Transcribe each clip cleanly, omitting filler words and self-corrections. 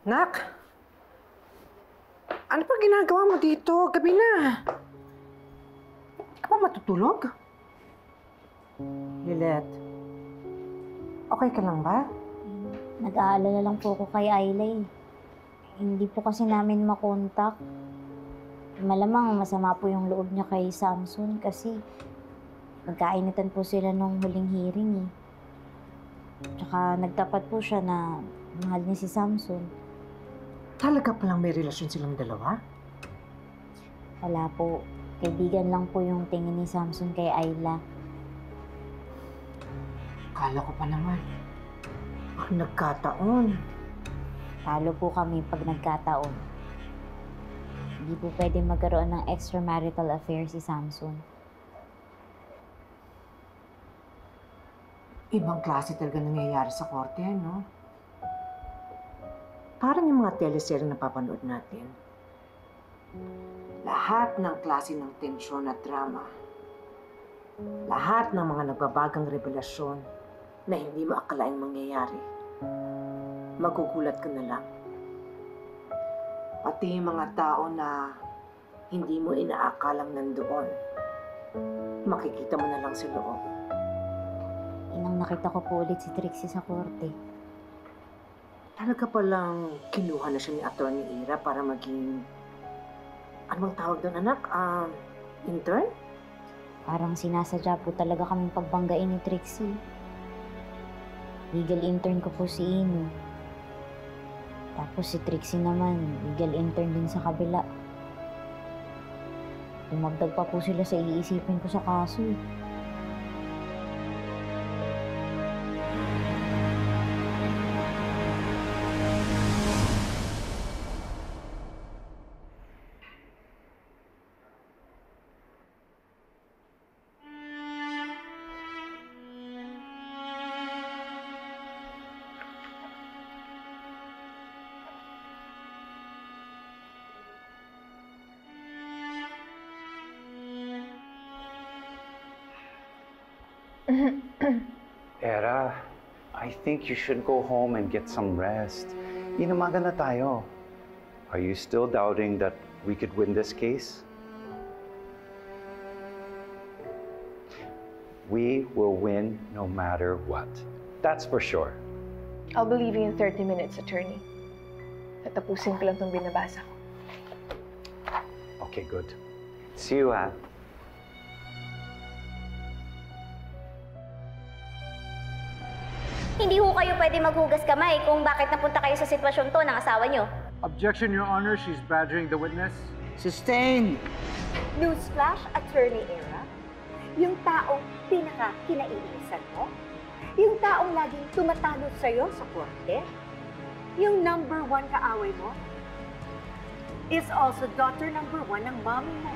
Nak? Ano pa ginagawa mo dito? Gabi na. Di ka ba matutulog? Lilet, okay ka lang ba? Nag-aalala lang po ako kay Ayla eh. Hindi po kasi namin makontak. Malamang masama po yung loob niya kay Samson kasi magkainitan po sila nung huling hearing eh. Tsaka nagtapat po siya na mahal niya si Samson. Talaga palang may relasyon silang dalawa? Wala po. Kaibigan lang po yung tingin ni Samson kay Ayla. Kala ko pa naman. Nagkataon. Talo po kami pag nagkataon. Hindi po pwede magkaroon ng extramarital affair si Samson. Ibang klase talaga nangyayari sa korte, no? Parang yung mga teleserye na papanood natin. Lahat ng klase ng tensyon at drama. Lahat ng mga nagbabagang revelasyon na hindi mo akalaing mangyayari. Magugulat ka na lang. Pati yung mga tao na hindi mo inaakalang nandoon, makikita mo na lang sa loob. Inang nakita ko po ulit si Trixie sa korte. Talaga palang kinuha na siya ni Atty. Ira para maging, ano bang tawag doon, anak? Intern? Parang sinasadya po talaga kaming pagbanggain ni Trixie. Legal intern ko po si Ino. Tapos si Trixie naman, legal intern din sa kabila. Dumagdag pa po sila sa iisipin ko sa kaso eh. Era, I think you should go home and get some rest. Inamaga na tayo. Are you still doubting that we could win this case? We will win no matter what. That's for sure. I'll be leaving in 30 minutes, attorney. Tatapusin ko lang itong binabasa ko. Okay, good. See you, ha? Hindi ho kayo pwede maghugas kamay kung bakit napunta kayo sa sitwasyon to ng asawa nyo. Objection, Your Honor. She's badgering the witness. Sustained! Newsflash, Attorney Era. Yung taong pinaka-kinaiinisan mo, yung taong laging tumatalo sa'yo sa korte, yung number 1 kaaway mo, is also daughter number 1 ng mommy mo.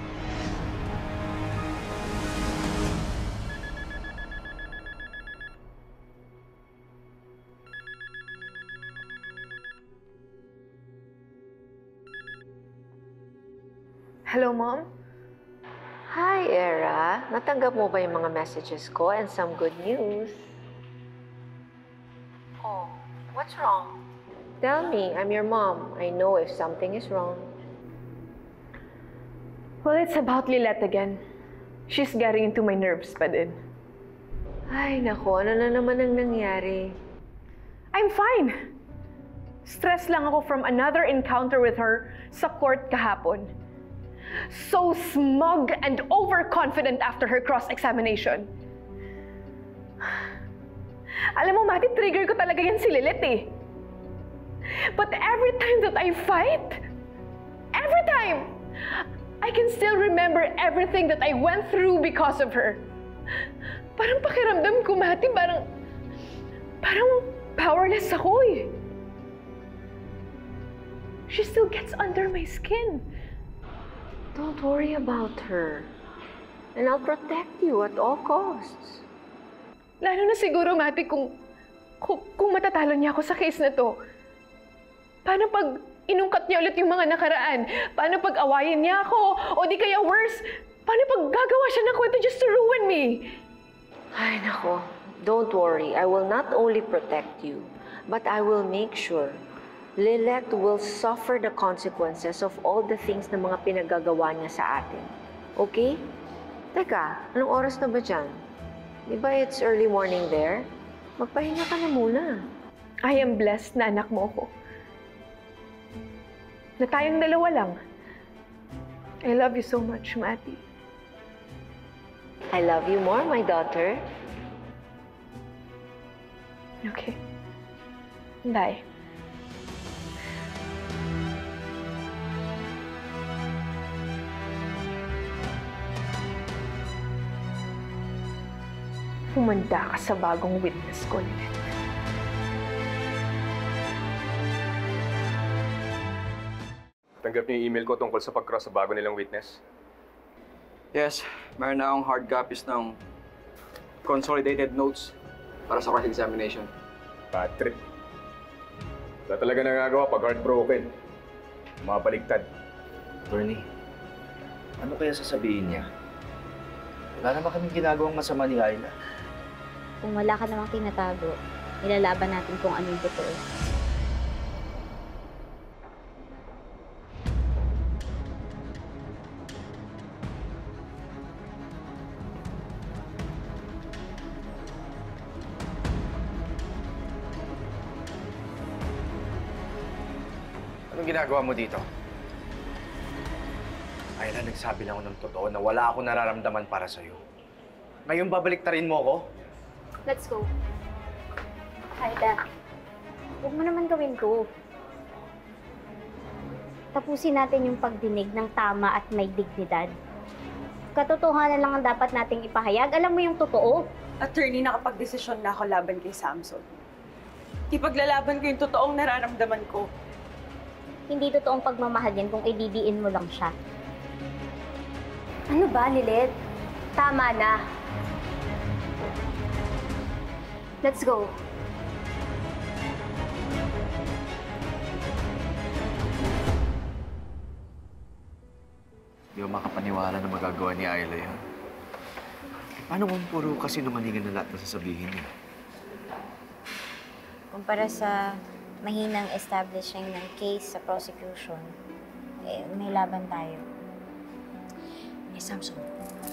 Hello, Mom? Hi, Era. Natanggap mo ba yung mga messages ko and some good news? Oh, what's wrong? Tell me, I'm your mom. I know if something is wrong. Well, it's about Lilette again. She's getting into my nerves pa din. Ay, naku, ano na naman ang nangyari? I'm fine. Stress lang ako from another encounter with her sa court kahapon. So smug and overconfident after her cross-examination. Alam mo, Mati, trigger ko talaga yan si Lilith eh. But every time that I fight, every time, I can still remember everything that I went through because of her. Parang pakiramdam ko, Mati, parang powerless ako eh. She still gets under my skin. Don't worry about her. And I'll protect you at all costs. Lalo na siguro, Mati, kung matatalo niya ako sa case na to. Paano pag inungkat niya ulit yung mga nakaraan? Paano pag awayin niya ako? O di kaya worse, paano pag gagawa siya ng kwento just to ruin me? Ay, nako. Don't worry. I will not only protect you, but I will make sure Lilette will suffer the consequences of all the things na mga pinagagawa niya sa atin. Okay? Teka, anong oras na ba dyan? Di ba it's early morning there? Magpahinga ka na muna. I am blessed na anak mo ko. Na tayong dalawa lang. I love you so much, Mati. I love you more, my daughter. Okay. Bye. Humanda ka sa bagong witness ko, Lynette. Tanggap niyo yung email ko tungkol sa pag-cross sa bago nilang witness? Yes, meron na akong hard copies ng consolidated notes para sa cross-examination. Bad trip. Wala talaga nangagawa pag heartbroken. Mabaligtad. Attorney, ano kaya sasabihin niya? Wala naman kaming ginagawang masama ni Ayla. Kung wala ka namang tinatago, nilalaban natin kung ano yung totoo. Anong ginagawa mo dito? Ayla, nagsabi lang ako ng totoo na wala akong nararamdaman para sa'yo. Ngayon babaliktarin mo ako? Let's go. Aida, huwag mo naman gawin to. Tapusin natin yung pagdinig ng tama at may dignidad. Katotohanan lang ang dapat nating ipahayag. Alam mo yung totoo. Attorney, nakapag-desisyon na ako laban kay Samson. Ipaglalaban ko yung totoong nararamdaman ko. Hindi totoong pagmamahal yan kung ididiin mo lang siya. Ano ba, Lilith? Tama na. Let's go. Di ba makapaniwala na magagawa ni Ayla yan? Paano kung puro kasinungalingan na lahat na sasabihin niya? Kumpara sa mahinang establishing ng case sa prosecution, may laban tayo. Samson,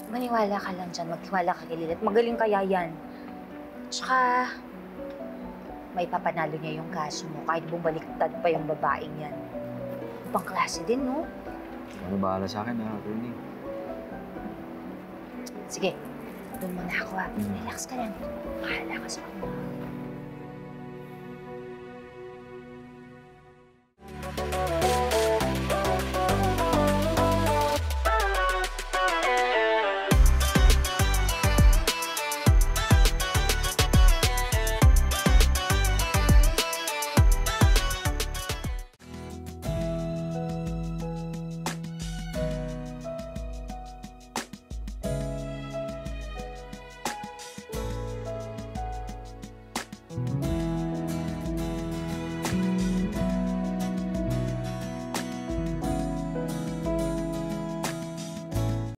maniwala ka lang dyan. Magtiwala ka kay Lilith. Magaling kaya yan. Tsaka, may papanalo niya yung kaso mo kahit bumaliktad pa yung babaeng yan. Ibang klase din, no? Ano bahala sa akin, ha, attorney? Sige, doon muna ako, ha? Relax ka lang. Bahala ka sa kanya.